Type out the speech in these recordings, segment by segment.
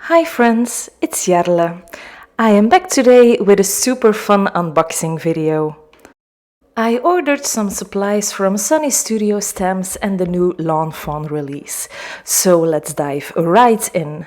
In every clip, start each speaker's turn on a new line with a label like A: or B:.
A: Hi friends, it's Jarle. I am back today with a super fun unboxing video. I ordered some supplies from Sunny Studio Stamps and the new Lawn Fawn release. So let's dive right in.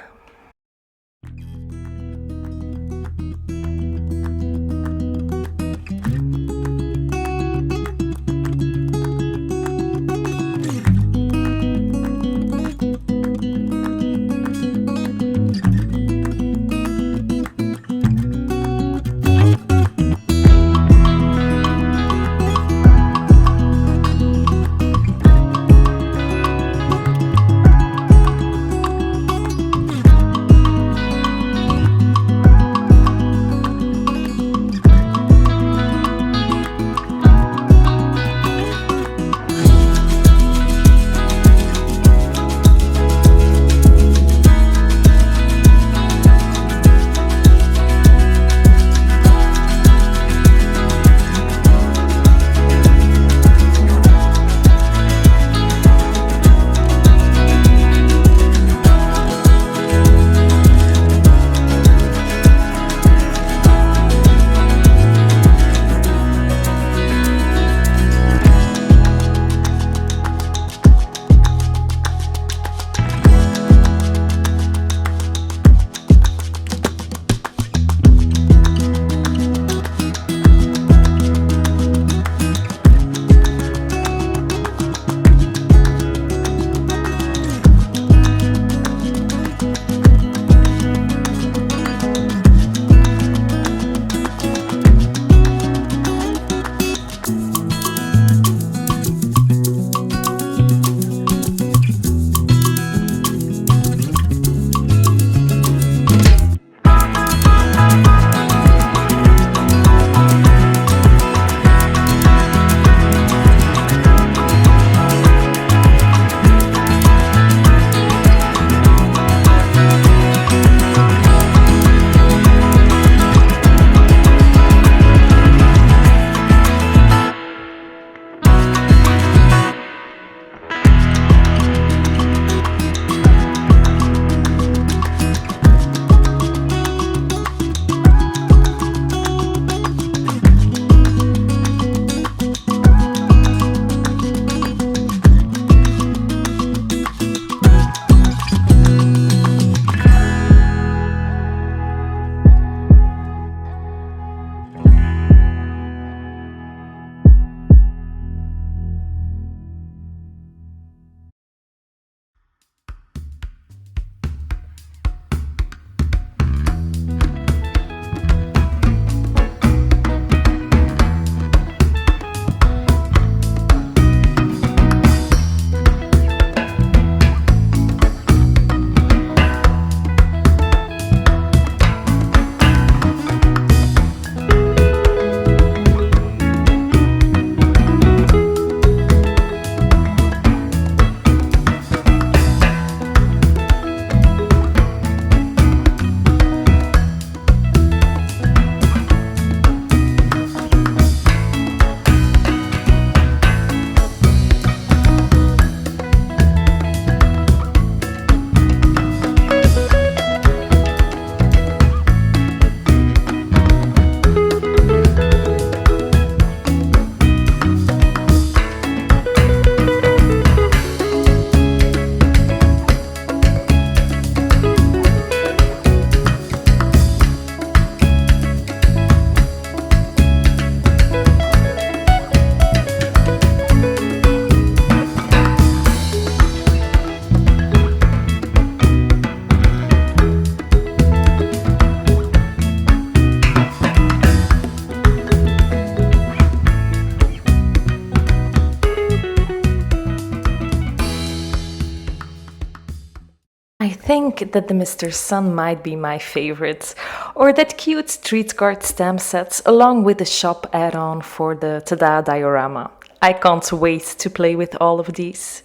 A: I think that the Mr. Sun might be my favorite, or that cute street card stamp sets along with the shop add-on for the Tada diorama. I can't wait to play with all of these.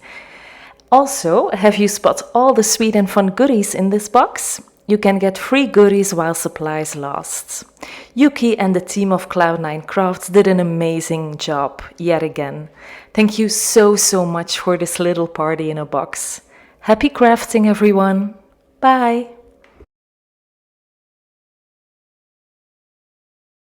A: Also, have you spot all the sweet and fun goodies in this box? You can get free goodies while supplies last. Yuki and the team of Cloud9 Crafts did an amazing job, yet again. Thank you so much for this little party in a box. Happy crafting, everyone! Bye!